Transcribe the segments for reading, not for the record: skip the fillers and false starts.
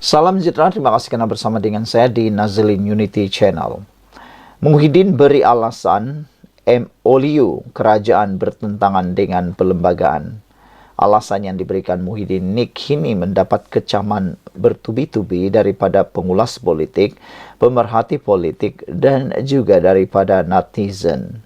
Salam sejahtera, terima kasih karena bersama dengan saya di Nazlin Unity Channel. Muhyiddin beri alasan MOU kerajaan bertentangan dengan pelembagaan. Alasan yang diberikan Muhyiddin ini kini mendapat kecaman bertubi-tubi daripada pengulas politik, pemerhati politik, dan juga daripada netizen.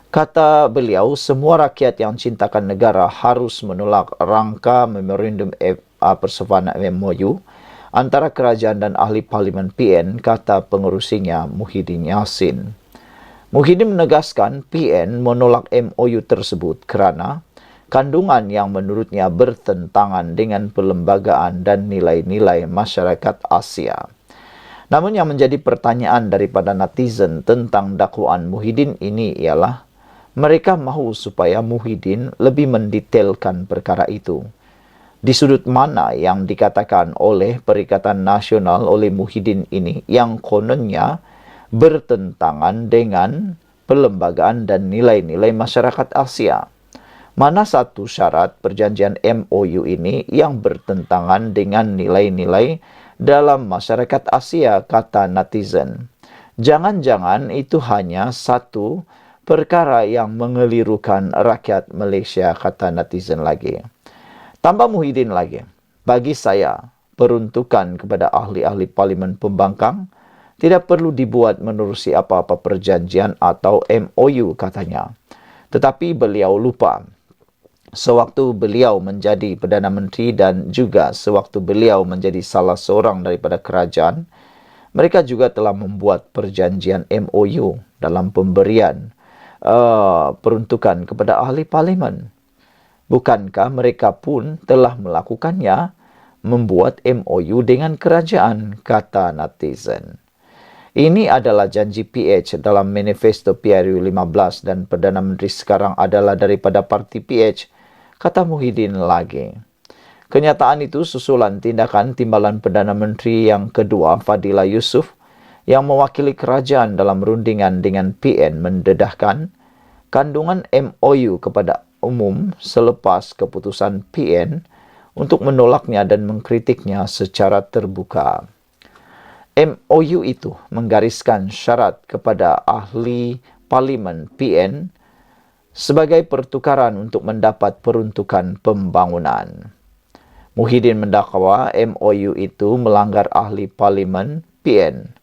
Kata beliau, semua rakyat yang cintakan negara harus menolak rangka memorandum persetujuan MOU antara kerajaan dan ahli parlimen PN, kata pengerusinya Muhyiddin Yassin. Muhyiddin menegaskan PN menolak MOU tersebut kerana kandungan yang menurutnya bertentangan dengan perlembagaan dan nilai-nilai masyarakat Asia. Namun yang menjadi pertanyaan daripada netizen tentang dakwaan Muhyiddin ini ialah mereka mahu supaya Muhyiddin lebih mendetailkan perkara itu. Di sudut mana yang dikatakan oleh Perikatan Nasional oleh Muhyiddin ini yang kononnya bertentangan dengan perlembagaan dan nilai-nilai masyarakat Asia. Mana satu syarat perjanjian MOU ini yang bertentangan dengan nilai-nilai dalam masyarakat Asia, kata netizen. Jangan-jangan itu hanya satu perkara yang mengelirukan rakyat Malaysia, kata netizen lagi. Tambah Muhyiddin lagi, bagi saya, peruntukan kepada ahli-ahli parlimen pembangkang tidak perlu dibuat menerusi apa-apa perjanjian atau MOU, katanya. Tetapi beliau lupa, sewaktu beliau menjadi Perdana Menteri dan juga sewaktu beliau menjadi salah seorang daripada kerajaan, mereka juga telah membuat perjanjian MOU dalam pemberian peruntukan kepada ahli parlimen. Bukankah mereka pun telah melakukannya, membuat MOU dengan kerajaan, kata netizen. Ini adalah janji PH dalam manifesto PRU15 dan Perdana Menteri sekarang adalah daripada parti PH, kata Muhyiddin lagi. Kenyataan itu susulan tindakan timbalan Perdana Menteri yang kedua, Fadillah Yusof, yang mewakili kerajaan dalam rundingan dengan PN mendedahkan kandungan MOU kepada umum selepas keputusan PN untuk menolaknya dan mengkritiknya secara terbuka. MOU itu menggariskan syarat kepada ahli parlimen PN sebagai pertukaran untuk mendapat peruntukan pembangunan. Muhyiddin mendakwa MOU itu melanggar ahli parlimen PN.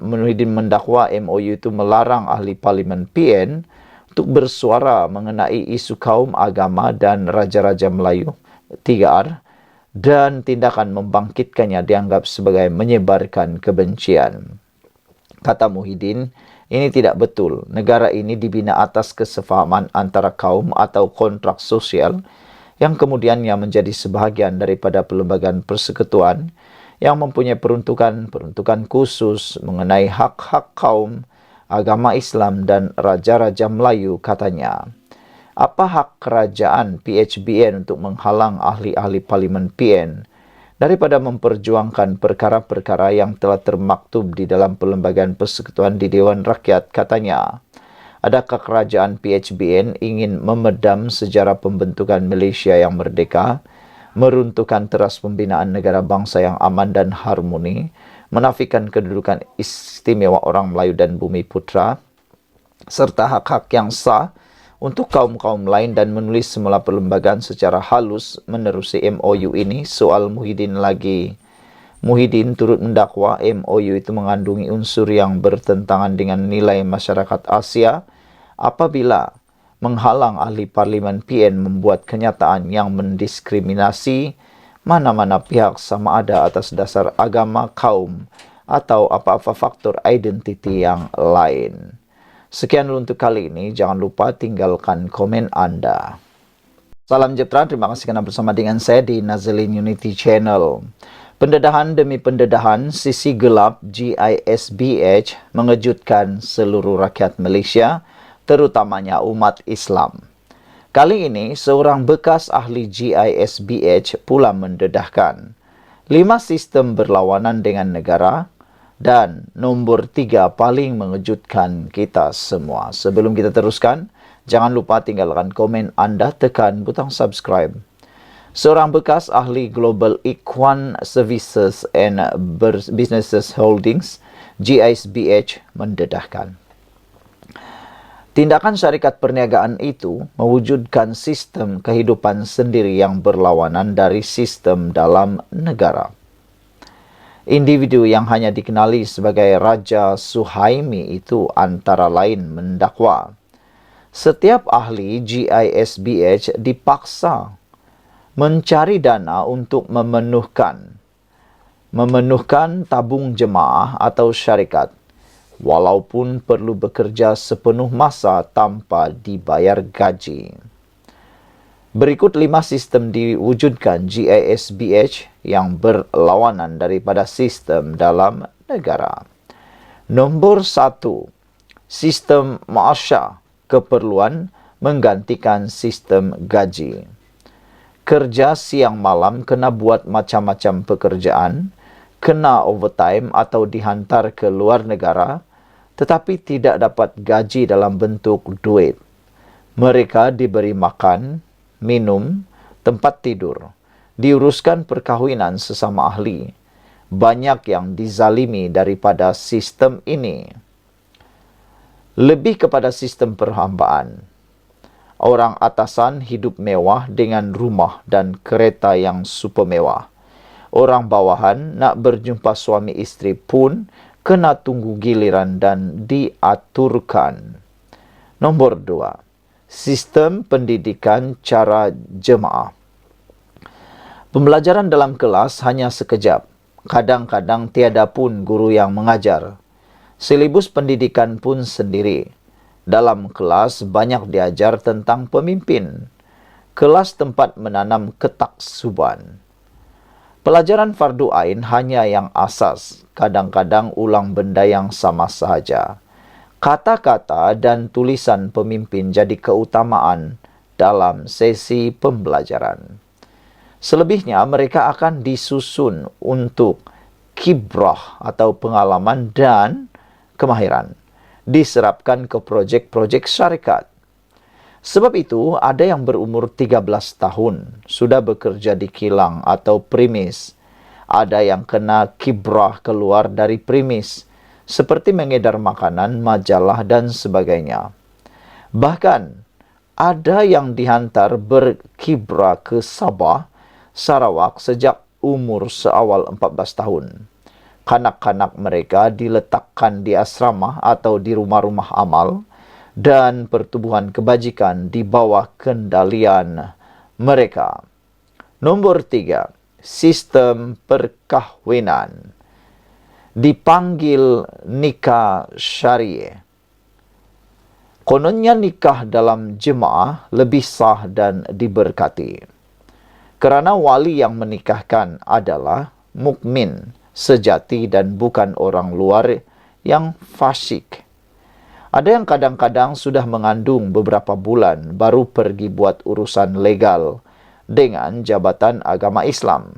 Muhyiddin mendakwa MOU itu melarang ahli parlimen PN untuk bersuara mengenai isu kaum, agama dan Raja-Raja Melayu 3R dan tindakan membangkitkannya dianggap sebagai menyebarkan kebencian. Kata Muhyiddin, ini tidak betul. Negara ini dibina atas kesefahaman antara kaum atau kontrak sosial yang kemudiannya menjadi sebahagian daripada perlembagaan persekutuan yang mempunyai peruntukan khusus mengenai hak-hak kaum, agama Islam dan Raja-Raja Melayu, katanya. Apa hak kerajaan PHBN untuk menghalang ahli-ahli parlimen PN daripada memperjuangkan perkara-perkara yang telah termaktub di dalam perlembagaan persekutuan di Dewan Rakyat, katanya. Adakah kerajaan PHBN ingin memedam sejarah pembentukan Malaysia yang merdeka, meruntuhkan teras pembinaan negara bangsa yang aman dan harmoni, menafikan kedudukan istimewa orang Melayu dan Bumi Putra, serta hak-hak yang sah untuk kaum-kaum lain dan menulis semula perlembagaan secara halus menerusi MOU ini, soal Muhyiddin lagi. Muhyiddin turut mendakwa MOU itu mengandungi unsur yang bertentangan dengan nilai masyarakat Asia apabila menghalang ahli parlimen PN membuat kenyataan yang mendiskriminasi mana-mana pihak sama ada atas dasar agama, kaum, atau apa-apa faktor identiti yang lain. Sekian dulu untuk kali ini. Jangan lupa tinggalkan komen Anda. Salam sejahtera, terima kasih karena bersama dengan saya di Nazlin Unity Channel. Pendedahan demi pendedahan, sisi gelap GISBH mengejutkan seluruh rakyat Malaysia, terutamanya umat Islam. Kali ini, seorang bekas ahli GISBH pula mendedahkan 5 sistem berlawanan dengan negara dan nombor 3 paling mengejutkan kita semua. Sebelum kita teruskan, jangan lupa tinggalkan komen Anda, tekan butang subscribe. Seorang bekas ahli Global Equine Services and Businesses Holdings, GISBH, mendedahkan. Tindakan syarikat perniagaan itu mewujudkan sistem kehidupan sendiri yang berlawanan dari sistem dalam negara. Individu yang hanya dikenali sebagai Raja Suhaimi itu antara lain mendakwa, setiap ahli GISBH dipaksa mencari dana untuk memenuhkan tabung jemaah atau syarikat, walaupun perlu bekerja sepenuh masa tanpa dibayar gaji. Berikut 5 sistem diwujudkan GISBH yang berlawanan daripada sistem dalam negara. Nombor 1, sistem ma'asyah, keperluan menggantikan sistem gaji. Kerja siang malam kena buat macam-macam pekerjaan, kena overtime atau dihantar ke luar negara, tetapi tidak dapat gaji dalam bentuk duit. Mereka diberi makan, minum, tempat tidur, diuruskan perkahwinan sesama ahli. Banyak yang dizalimi daripada sistem ini. Lebih kepada sistem perhambaan. Orang atasan hidup mewah dengan rumah dan kereta yang super mewah. Orang bawahan nak berjumpa suami isteri pun kena tunggu giliran dan diaturkan. Nombor 2, sistem pendidikan cara jemaah. Pembelajaran dalam kelas hanya sekejap. Kadang-kadang tiada pun guru yang mengajar. Silibus pendidikan pun sendiri. Dalam kelas banyak diajar tentang pemimpin. Kelas tempat menanam ketaksuban. Pelajaran fardu ain hanya yang asas, kadang-kadang ulang benda yang sama sahaja. Kata-kata dan tulisan pemimpin jadi keutamaan dalam sesi pembelajaran. Selebihnya mereka akan disusun untuk kibrah atau pengalaman dan kemahiran. Diserapkan ke projek-projek syarikat. Sebab itu, ada yang berumur 13 tahun, sudah bekerja di kilang atau primis. Ada yang kena kibrah keluar dari primis, seperti mengedar makanan, majalah, dan sebagainya. Bahkan, ada yang dihantar berkibrah ke Sabah, Sarawak sejak umur seawal 14 tahun. Kanak-kanak mereka diletakkan di asrama atau di rumah-rumah amal dan pertubuhan kebajikan di bawah kendalian mereka. Nombor 3, sistem perkahwinan. Dipanggil nikah syariah. Kononnya nikah dalam jemaah lebih sah dan diberkati. Kerana wali yang menikahkan adalah mukmin sejati dan bukan orang luar yang fasik. Ada yang kadang-kadang sudah mengandung beberapa bulan baru pergi buat urusan legal dengan Jabatan Agama Islam.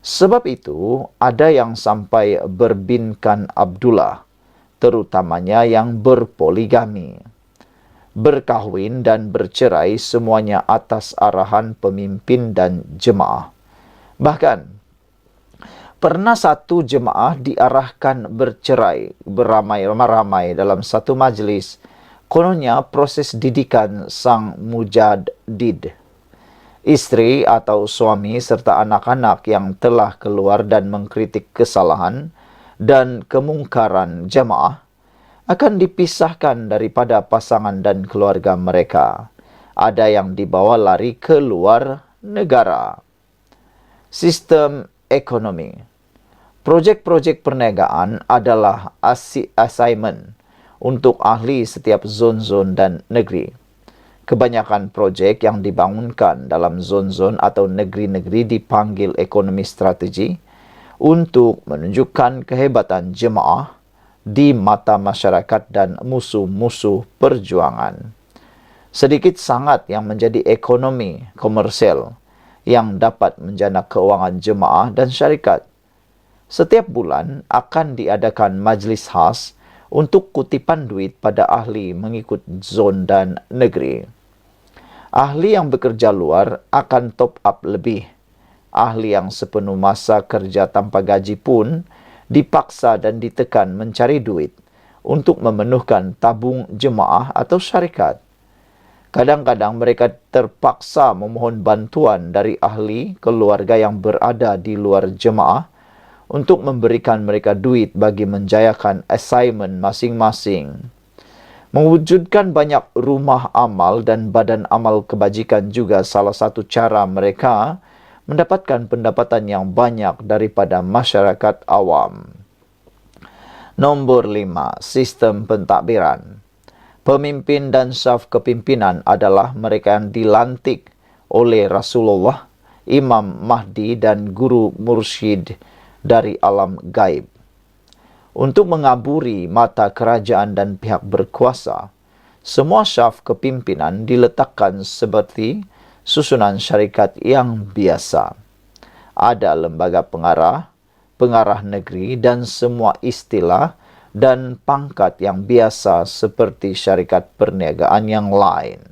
Sebab itu, ada yang sampai berbinkan Abdullah, terutamanya yang berpoligami. Berkahwin dan bercerai semuanya atas arahan pemimpin dan jemaah. Bahkan, pernah satu jemaah diarahkan bercerai beramai-ramai dalam satu majlis. Kononnya proses didikan sang mujaddid. Istri atau suami serta anak-anak yang telah keluar dan mengkritik kesalahan dan kemungkaran jemaah akan dipisahkan daripada pasangan dan keluarga mereka. Ada yang dibawa lari ke luar negara. Sistem ekonomi. Projek-projek perniagaan adalah assignment untuk ahli setiap zon-zon dan negeri. Kebanyakan projek yang dibangunkan dalam zon-zon atau negeri-negeri dipanggil ekonomi strategi untuk menunjukkan kehebatan jemaah di mata masyarakat dan musuh-musuh perjuangan. Sedikit sangat yang menjadi ekonomi komersial yang dapat menjana keuangan jemaah dan syarikat. Setiap bulan akan diadakan majlis khas untuk kutipan duit pada ahli mengikut zon dan negeri. Ahli yang bekerja luar akan top up lebih. Ahli yang sepenuh masa kerja tanpa gaji pun dipaksa dan ditekan mencari duit untuk memenuhkan tabung jemaah atau syarikat. Kadang-kadang mereka terpaksa memohon bantuan dari ahli keluarga yang berada di luar jemaah untuk memberikan mereka duit bagi menjayakan assignment masing-masing. Mewujudkan banyak rumah amal dan badan amal kebajikan juga salah satu cara mereka mendapatkan pendapatan yang banyak daripada masyarakat awam. Nombor 5. Sistem pentadbiran. Pemimpin dan syaf kepimpinan adalah mereka yang dilantik oleh Rasulullah, Imam Mahdi dan guru mursyid dari alam gaib. Untuk mengaburi mata kerajaan dan pihak berkuasa, semua syaf kepimpinan diletakkan seperti susunan syarikat yang biasa. Ada lembaga pengarah, pengarah negeri dan semua istilah dan pangkat yang biasa seperti syarikat perniagaan yang lain.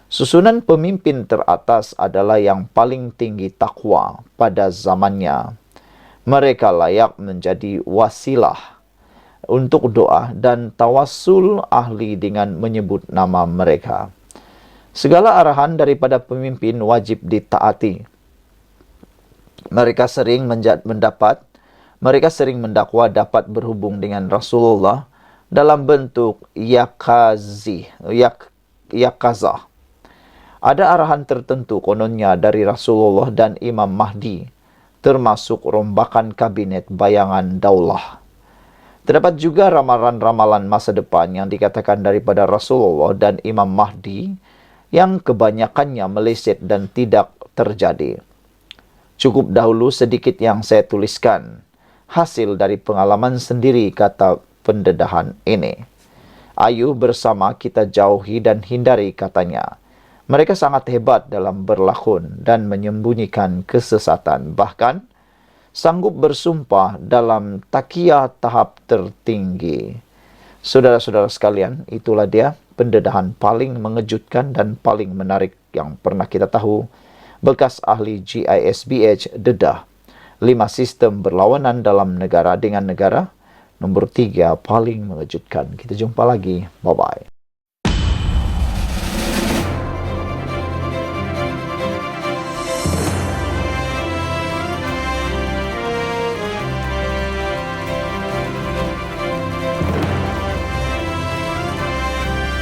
Susunan pemimpin teratas adalah yang paling tinggi takwa pada zamannya. Mereka layak menjadi wasilah untuk doa dan tawassul ahli dengan menyebut nama mereka. Segala arahan daripada pemimpin wajib ditaati. Mereka sering mendakwa dapat berhubung dengan Rasulullah dalam bentuk yakazah. Ada arahan tertentu kononnya dari Rasulullah dan Imam Mahdi, termasuk rombakan kabinet bayangan daulah. Terdapat juga ramalan-ramalan masa depan yang dikatakan daripada Rasulullah dan Imam Mahdi yang kebanyakannya meleset dan tidak terjadi. Cukup dahulu sedikit yang saya tuliskan, hasil dari pengalaman sendiri kata pendedahan ini. Ayo bersama kita jauhi dan hindari katanya. Mereka sangat hebat dalam berlakon dan menyembunyikan kesesatan. Bahkan, sanggup bersumpah dalam takiyah tahap tertinggi. Saudara-saudara sekalian, itulah dia pendedahan paling mengejutkan dan paling menarik yang pernah kita tahu. Bekas ahli GISBH dedah. 5 sistem berlawanan dalam negara dengan negara. Nomor 3 paling mengejutkan. Kita jumpa lagi. Bye-bye.